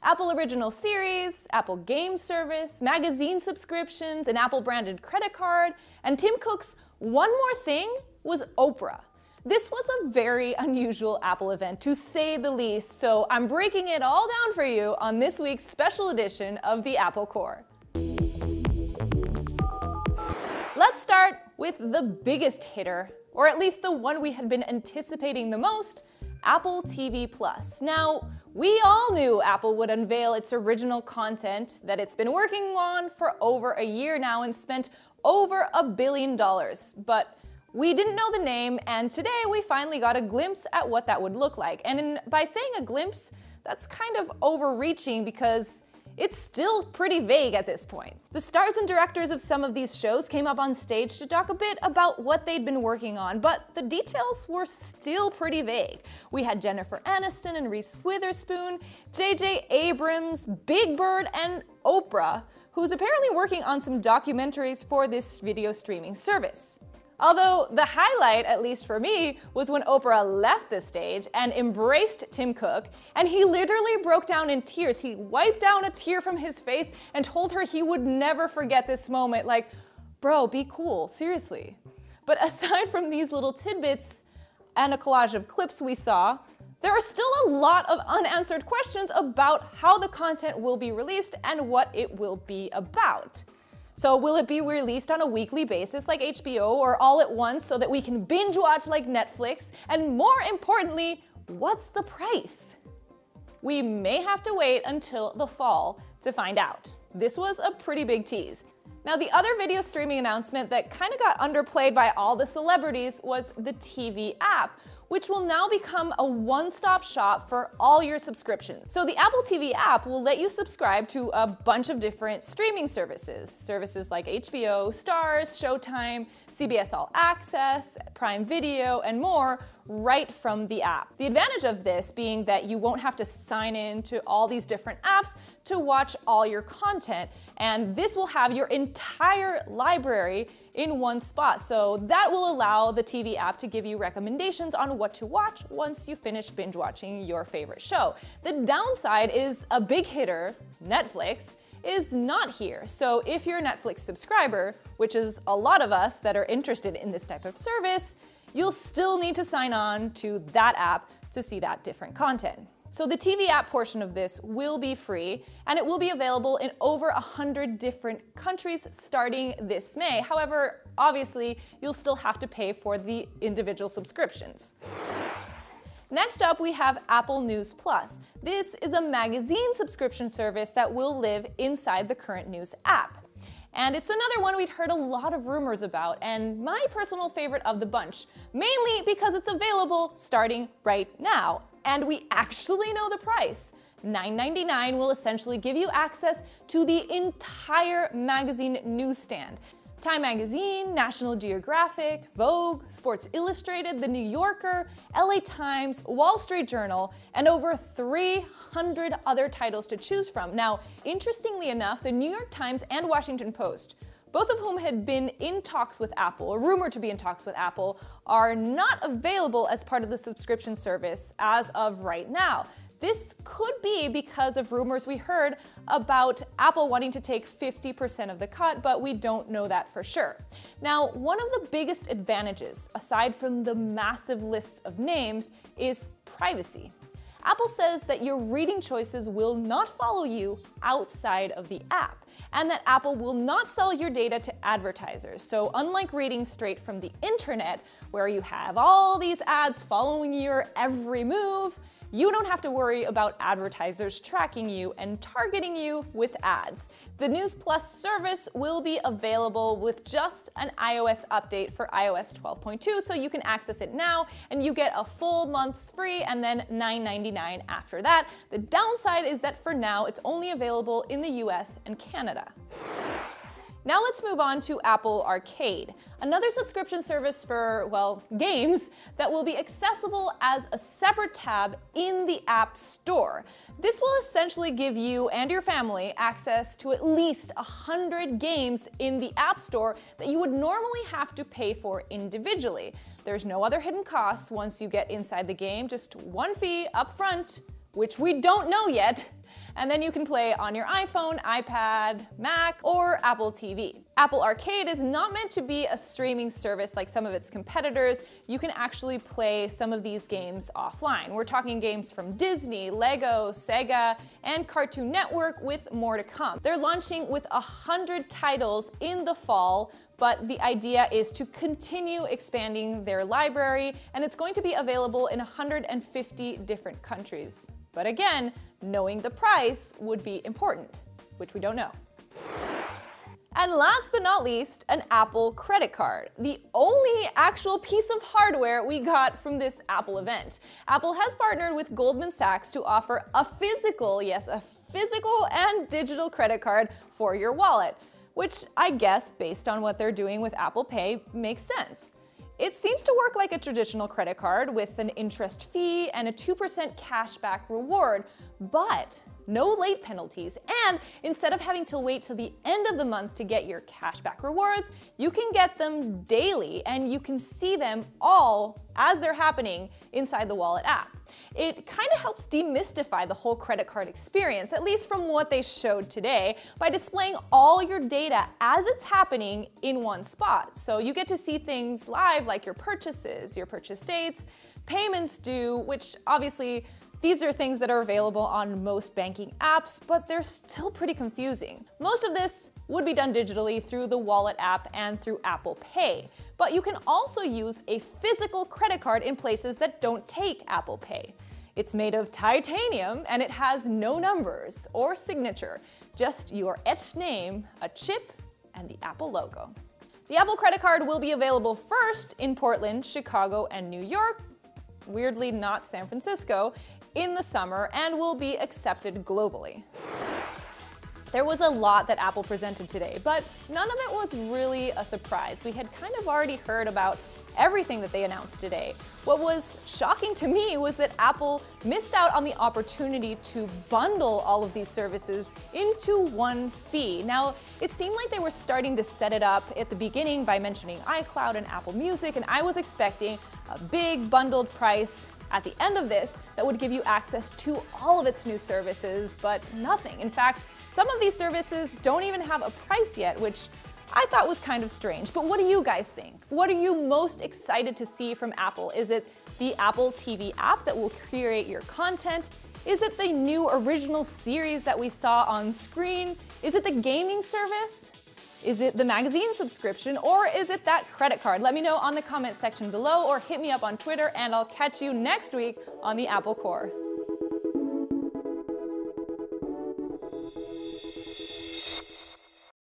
Apple Original Series, Apple Game Service, magazine subscriptions, an Apple-branded credit card, and Tim Cook's one more thing was Oprah. This was a very unusual Apple event, to say the least, so I'm breaking it all down for you on this week's special edition of the Apple Core. Let's start with the biggest hitter, or at least the one we had been anticipating the most, Apple TV+. Now, we all knew Apple would unveil its original content that it's been working on for over a year now and spent over $1 billion, but we didn't know the name, and today we finally got a glimpse at what that would look like. And by saying a glimpse, that's kind of overreaching because it's still pretty vague at this point. The stars and directors of some of these shows came up on stage to talk a bit about what they'd been working on, but the details were still pretty vague. We had Jennifer Aniston and Reese Witherspoon, J.J. Abrams, Big Bird, and Oprah, who's apparently working on some documentaries for this video streaming service. Although the highlight, at least for me, was when Oprah left the stage and embraced Tim Cook, and he literally broke down in tears. He wiped down a tear from his face and told her he would never forget this moment. Like, bro, be cool, seriously. But aside from these little tidbits and a collage of clips we saw, there are still a lot of unanswered questions about how the content will be released and what it will be about. So will it be released on a weekly basis like HBO or all at once so that we can binge watch like Netflix? And more importantly, what's the price? We may have to wait until the fall to find out. This was a pretty big tease. Now, the other video streaming announcement that kind of got underplayed by all the celebrities was the TV app, which will now become a one-stop shop for all your subscriptions. So the Apple TV app will let you subscribe to a bunch of different streaming services like HBO, Starz, Showtime, CBS All Access, Prime Video, and more, right from the app. The advantage of this being that you won't have to sign in to all these different apps to watch all your content, and this will have your entire library in one spot. So that will allow the TV app to give you recommendations on what to watch once you finish binge watching your favorite show. The downside is a big hitter, Netflix, is not here. So if you're a Netflix subscriber, which is a lot of us that are interested in this type of service, you'll still need to sign on to that app to see that different content. So the TV app portion of this will be free, and it will be available in over 100 different countries starting this May. However, obviously, you'll still have to pay for the individual subscriptions. Next up, we have Apple News Plus. This is a magazine subscription service that will live inside the current News app. And it's another one we'd heard a lot of rumors about, and my personal favorite of the bunch, mainly because it's available starting right now. And we actually know the price. $9.99 will essentially give you access to the entire magazine newsstand. Time Magazine, National Geographic, Vogue, Sports Illustrated, The New Yorker, LA Times, Wall Street Journal, and over 300 other titles to choose from. Now, interestingly enough, the New York Times and Washington Post, both of whom had been in talks with Apple, or rumored to be in talks with Apple, are not available as part of the subscription service as of right now. This could be because of rumors we heard about Apple wanting to take 50% of the cut, but we don't know that for sure. Now, one of the biggest advantages, aside from the massive lists of names, is privacy. Apple says that your reading choices will not follow you outside of the app, and that Apple will not sell your data to advertisers. So unlike reading straight from the internet, where you have all these ads following your every move, you don't have to worry about advertisers tracking you and targeting you with ads. The News Plus service will be available with just an iOS update for iOS 12.2, so you can access it now and you get a full month's free and then $9.99 after that. The downside is that for now it's only available in the US and Canada. Now let's move on to Apple Arcade, another subscription service for, well, games that will be accessible as a separate tab in the App Store. This will essentially give you and your family access to at least 100 games in the App Store that you would normally have to pay for individually. There's no other hidden costs once you get inside the game, just one fee up front, which we don't know yet, and then you can play on your iPhone, iPad, Mac, or Apple TV. Apple Arcade is not meant to be a streaming service like some of its competitors. You can actually play some of these games offline. We're talking games from Disney, Lego, Sega, and Cartoon Network, with more to come. They're launching with 100 titles in the fall, but the idea is to continue expanding their library, and it's going to be available in 150 different countries. But again, knowing the price would be important, which we don't know. And last but not least, an Apple credit card. The only actual piece of hardware we got from this Apple event. Apple has partnered with Goldman Sachs to offer a physical, yes, a physical and digital credit card for your wallet, which I guess, based on what they're doing with Apple Pay, makes sense. It seems to work like a traditional credit card with an interest fee and a 2% cashback reward, but no late penalties, and instead of having to wait till the end of the month to get your cashback rewards, you can get them daily and you can see them all as they're happening inside the Wallet app. It kind of helps demystify the whole credit card experience, at least from what they showed today, by displaying all your data as it's happening in one spot. So you get to see things live like your purchases, your purchase dates, payments due, which obviously these are things that are available on most banking apps, but they're still pretty confusing. Most of this would be done digitally through the Wallet app and through Apple Pay, but you can also use a physical credit card in places that don't take Apple Pay. It's made of titanium and it has no numbers or signature, just your etched name, a chip, and the Apple logo. The Apple credit card will be available first in Portland, Chicago, and New York, weirdly not San Francisco, in the summer, and will be accepted globally. There was a lot that Apple presented today, but none of it was really a surprise. We had kind of already heard about everything that they announced today. What was shocking to me was that Apple missed out on the opportunity to bundle all of these services into one fee. Now, it seemed like they were starting to set it up at the beginning by mentioning iCloud and Apple Music, and I was expecting a big bundled price at the end of this that would give you access to all of its new services, but nothing. In fact, some of these services don't even have a price yet, which I thought was kind of strange. But what do you guys think? What are you most excited to see from Apple? Is it the Apple TV app that will curate your content? Is it the new original series that we saw on screen? Is it the gaming service? Is it the magazine subscription, or is it that credit card? Let me know on the comment section below or hit me up on Twitter, and I'll catch you next week on the Apple Core.